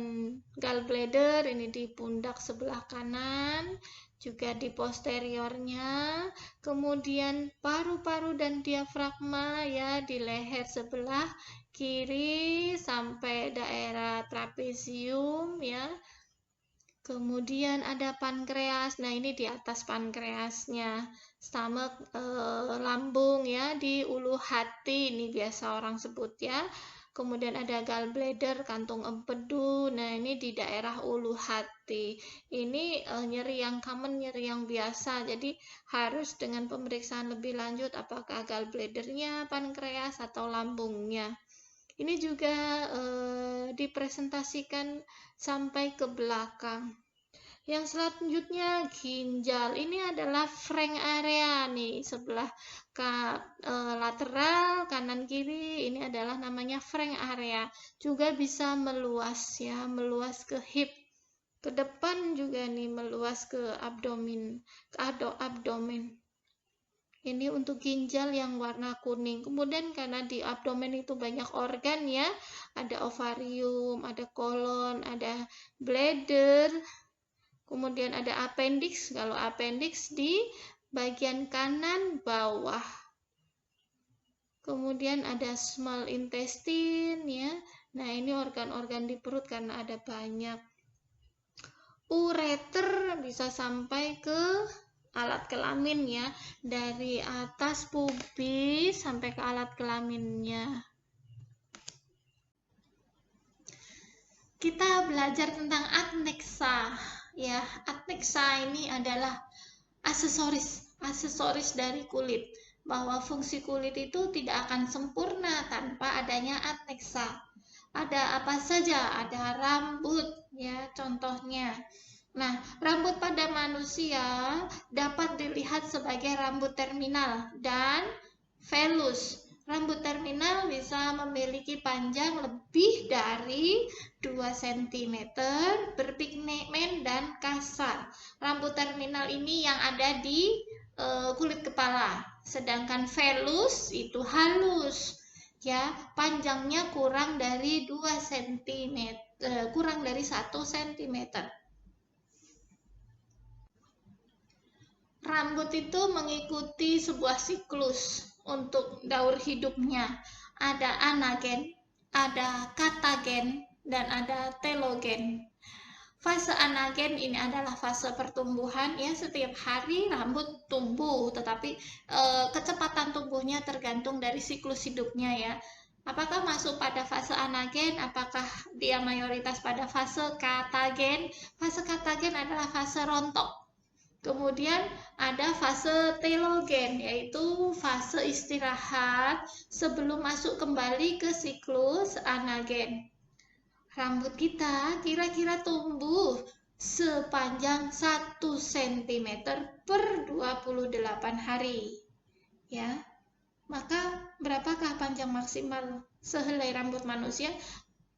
gallbladder, ini di pundak sebelah kanan, juga di posteriornya. Kemudian paru-paru dan diafragma ya di leher sebelah kiri sampai daerah trapezium ya. Kemudian ada pankreas. Nah, ini di atas pankreasnya. Stomach, lambung ya, di ulu hati. Ini biasa orang sebut ya. Kemudian ada gallbladder, kantung empedu. Nah, ini di daerah ulu hati. Ini nyeri yang common, nyeri yang biasa. Jadi, harus dengan pemeriksaan lebih lanjut apakah gallbladdernya, pankreas, atau lambungnya. Ini juga dipresentasikan sampai ke belakang. Yang selanjutnya ginjal. Ini adalah Frank area nih, sebelah lateral kanan kiri. Ini adalah namanya Frank area. Juga bisa meluas ya, meluas ke hip. Ke depan juga nih meluas ke abdomen, Ini untuk ginjal yang warna kuning. Kemudian karena di abdomen itu banyak organ ya, ada ovarium, ada kolon, ada bladder, kemudian ada appendix. Kalau appendix di bagian kanan bawah. Kemudian ada small intestine ya. Nah, ini organ-organ di perut karena ada banyak. ureter bisa sampai ke alat kelamin ya, dari atas pubis sampai ke alat kelaminnya. Kita belajar tentang adnexa ya. Adnexa ini adalah aksesoris dari kulit, bahwa fungsi kulit itu tidak akan sempurna tanpa adanya adnexa. Ada apa saja? Ada rambut ya, contohnya. Nah, rambut pada manusia dapat dilihat sebagai rambut terminal dan velus. Rambut terminal bisa memiliki panjang lebih dari 2 cm, berpigmen dan kasar. Rambut terminal ini yang ada di kulit kepala. Sedangkan velus itu halus. Ya, panjangnya kurang dari 2 cm, kurang dari 1 cm. Rambut itu mengikuti sebuah siklus untuk daur hidupnya. Ada anagen, ada katagen, dan ada telogen. Fase anagen ini adalah fase pertumbuhan ya, setiap hari rambut tumbuh, tetapi kecepatan tumbuhnya tergantung dari siklus hidupnya ya. Apakah masuk pada fase anagen? Apakah dia mayoritas pada fase katagen? Fase katagen adalah fase rontok. Kemudian ada fase telogen, yaitu fase istirahat sebelum masuk kembali ke siklus anagen. Rambut kita kira-kira tumbuh sepanjang 1 cm per 28 hari. Ya. Maka berapakah panjang maksimal sehelai rambut manusia?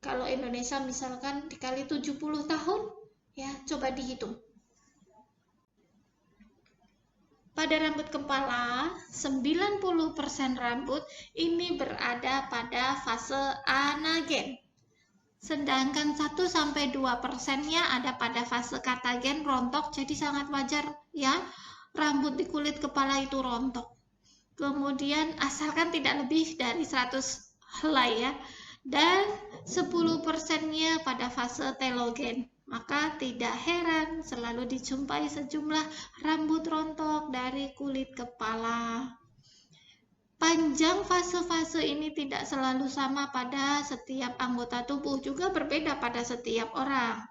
Kalau Indonesia misalkan dikali 70 tahun, ya coba dihitung. Pada rambut kepala, 90% rambut ini berada pada fase anagen. Sedangkan 1-2%-nya ada pada fase katagen, rontok, jadi sangat wajar ya rambut di kulit kepala itu rontok. Kemudian asalkan tidak lebih dari 100 helai ya. Dan 10%-nya pada fase telogen. Maka tidak heran selalu dijumpai sejumlah rambut rontok dari kulit kepala. Panjang fase-fase ini tidak selalu sama pada setiap anggota tubuh, juga berbeda pada setiap orang.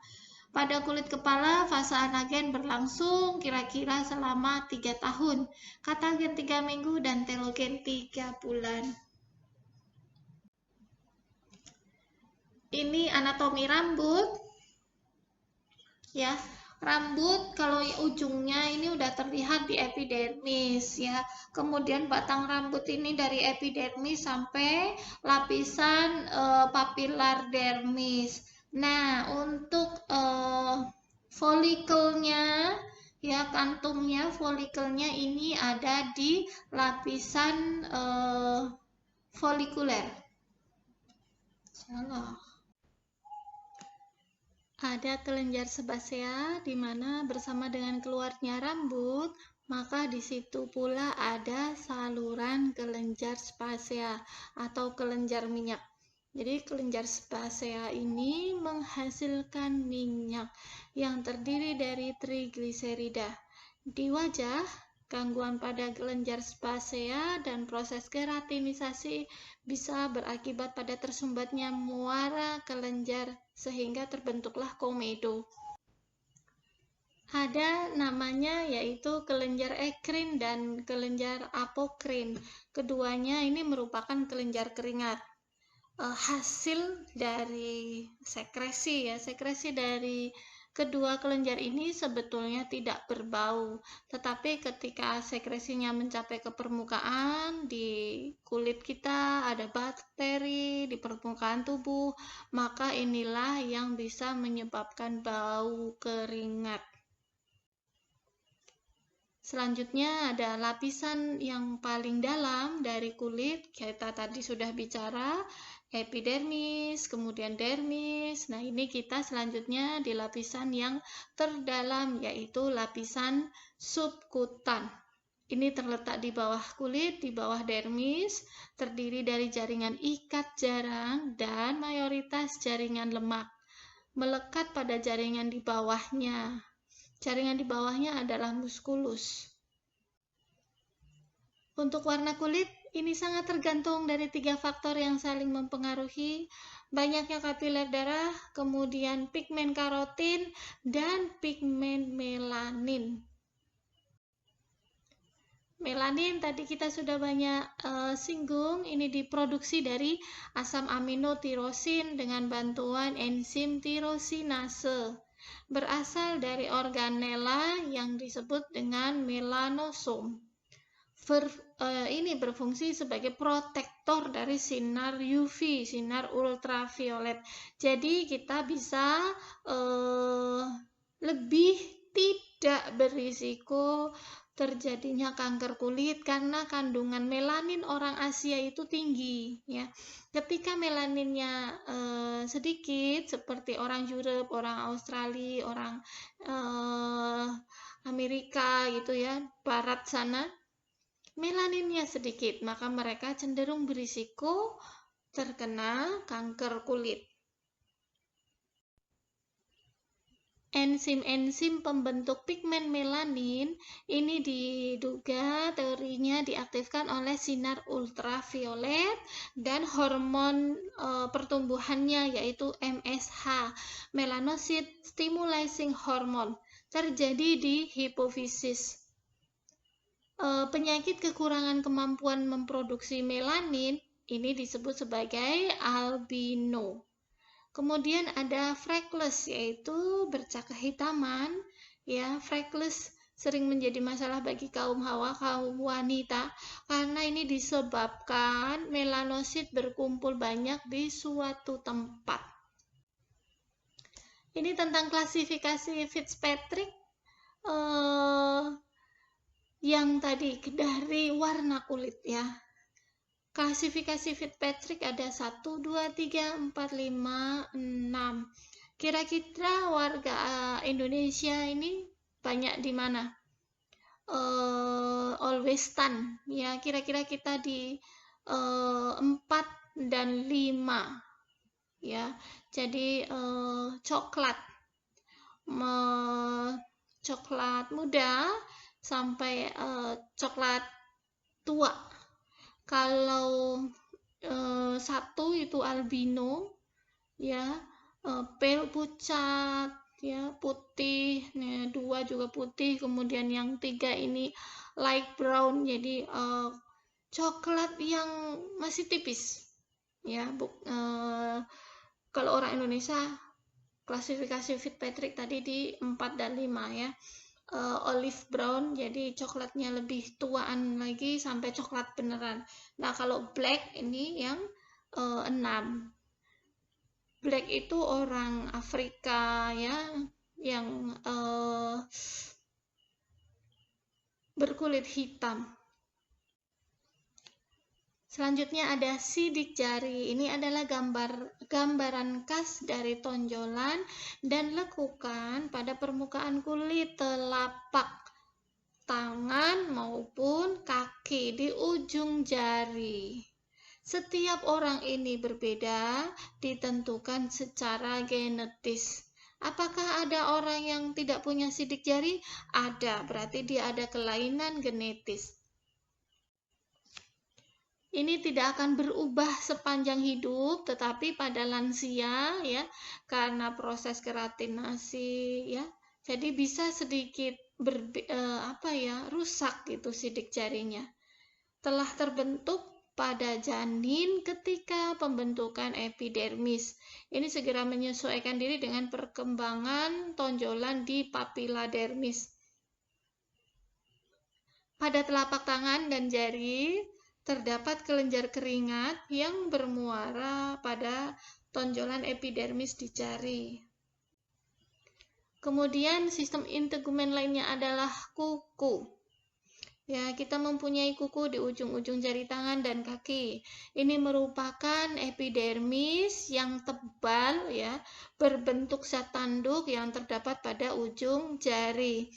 Pada kulit kepala, fase anagen berlangsung kira-kira selama 3 tahun, katagen 3 minggu, dan telogen 3 bulan. Ini anatomi rambut. Ya, rambut kalau ujungnya ini udah terlihat di epidermis ya. Kemudian batang rambut ini dari epidermis sampai lapisan papilar dermis. Nah, untuk folikelnya ya, kantumnya, folikelnya ini ada di lapisan folikuler. Salah. Ada kelenjar sebasea di mana bersama dengan keluarnya rambut, maka di situ pula ada saluran kelenjar sebasea atau kelenjar minyak. Jadi kelenjar sebasea ini menghasilkan minyak yang terdiri dari trigliserida. Di wajah, gangguan pada kelenjar sebasea dan proses keratinisasi bisa berakibat pada tersumbatnya muara kelenjar sehingga terbentuklah komedo. Ada namanya yaitu kelenjar ekrin dan kelenjar apokrin. Keduanya ini merupakan kelenjar keringat. Hasil dari sekresi ya, sekresi dari kedua kelenjar ini sebetulnya tidak berbau, tetapi ketika sekresinya mencapai ke permukaan, di kulit kita ada bakteri di permukaan tubuh, maka inilah yang bisa menyebabkan bau keringat. Selanjutnya ada lapisan yang paling dalam dari kulit, kita tadi sudah bicara, epidermis, kemudian dermis. Nah, ini kita selanjutnya di lapisan yang terdalam, yaitu lapisan subkutan. Ini terletak di bawah kulit, di bawah dermis, terdiri dari jaringan ikat jarang dan mayoritas jaringan lemak. melekat pada jaringan di bawahnya. Jaringan di bawahnya adalah muskulus. Untuk warna kulit, ini sangat tergantung dari 3 faktor yang saling mempengaruhi, banyaknya kapiler darah, kemudian pigmen karotin, dan pigmen melanin. Melanin tadi kita sudah banyak singgung, ini diproduksi dari asam amino tirosin dengan bantuan enzim tirosinase. Berasal dari organela yang disebut dengan melanosom. Ini berfungsi sebagai protektor dari sinar UV, sinar ultraviolet. Jadi kita bisa lebih tidak berisiko terjadinya kanker kulit karena kandungan melanin orang Asia itu tinggi, ya. Ketika melaninnya sedikit, seperti orang Europe, orang Australia, orang Amerika gitu ya, barat sana, melaninnya sedikit, maka mereka cenderung berisiko terkena kanker kulit. Enzim-enzim pembentuk pigmen melanin ini diduga teorinya diaktifkan oleh sinar ultraviolet dan hormon pertumbuhannya yaitu MSH, melanocyte stimulating hormone, terjadi di hipofisis. Penyakit kekurangan kemampuan memproduksi melanin ini disebut sebagai albino. Kemudian ada freckles, yaitu bercak kehitaman. Ya, freckles sering menjadi masalah bagi kaum hawa, kaum wanita, karena ini disebabkan melanosit berkumpul banyak di suatu tempat. Ini tentang klasifikasi Fitzpatrick yang tadi dari warna kulit ya. Klasifikasi Fitzpatrick ada 1, 2, 3, 4, 5, 6. Kira-kira warga Indonesia ini banyak di mana? Alwestan. Ya, kira-kira kita di 4 dan 5. Ya, jadi coklat. Coklat muda sampai coklat tua. Kalau 1 itu albino, ya, pale pucat, ya, putih, nah, 2 juga putih, kemudian yang 3 ini light brown, jadi coklat yang masih tipis, ya. Kalau orang Indonesia klasifikasi Fitzpatrick tadi di 4 dan 5 ya. Olive brown, jadi coklatnya lebih tuaan lagi sampai coklat beneran. Nah, kalau black ini yang 6. Black itu orang Afrika ya, yang berkulit hitam. Selanjutnya ada sidik jari. Ini adalah gambaran khas dari tonjolan dan lekukan pada permukaan kulit telapak tangan maupun kaki di ujung jari. Setiap orang ini berbeda, ditentukan secara genetis. Apakah ada orang yang tidak punya sidik jari? Ada, berarti dia ada kelainan genetis. Ini tidak akan berubah sepanjang hidup, tetapi pada lansia ya, karena proses keratinasi ya, jadi bisa sedikit rusak gitu sidik jarinya. Telah terbentuk pada janin ketika pembentukan epidermis. Ini segera menyesuaikan diri dengan perkembangan tonjolan di papila dermis. Pada telapak tangan dan jari terdapat kelenjar keringat yang bermuara pada tonjolan epidermis di jari. Kemudian sistem integumen lainnya adalah kuku. Ya, kita mempunyai kuku di ujung-ujung jari tangan dan kaki. Ini merupakan epidermis yang tebal ya, berbentuk zat tanduk yang terdapat pada ujung jari.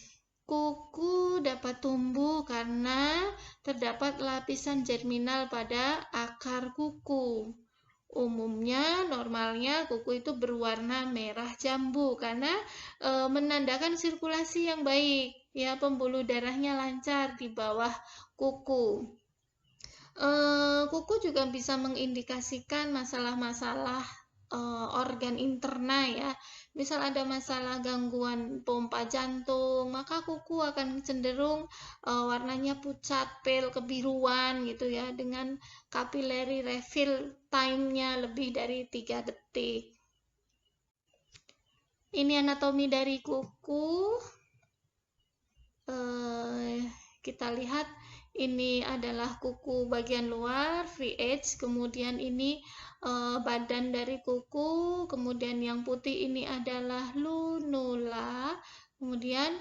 Kuku dapat tumbuh karena terdapat lapisan germinal pada akar kuku. Umumnya, normalnya kuku itu berwarna merah jambu karena menandakan sirkulasi yang baik, ya, pembuluh darahnya lancar di bawah kuku. Kuku juga bisa mengindikasikan masalah-masalah organ interna, ya. Misal ada masalah gangguan pompa jantung, maka kuku akan cenderung warnanya pucat, pale, kebiruan gitu ya, dengan capillary refill time-nya lebih dari 3 detik. Ini anatomi dari kuku. Kita lihat ini adalah kuku bagian luar, free edge, kemudian ini badan dari kuku, kemudian yang putih ini adalah lunula, kemudian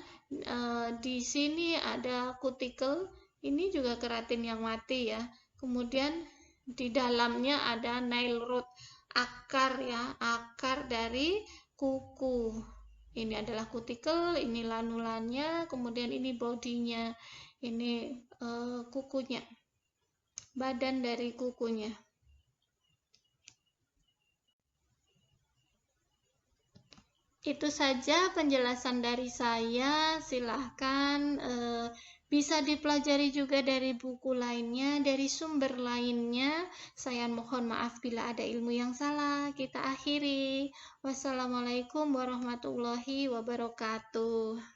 di sini ada cuticle, ini juga keratin yang mati ya, kemudian di dalamnya ada nail root, akar ya, akar dari kuku. Ini adalah kutikel, ini lanulanya, kemudian ini bodinya, ini kukunya, badan dari kukunya. Itu saja penjelasan dari saya. Silahkan bisa dipelajari juga dari buku lainnya, dari sumber lainnya. Saya mohon maaf bila ada ilmu yang salah. Kita akhiri. Wassalamualaikum warahmatullahi wabarakatuh.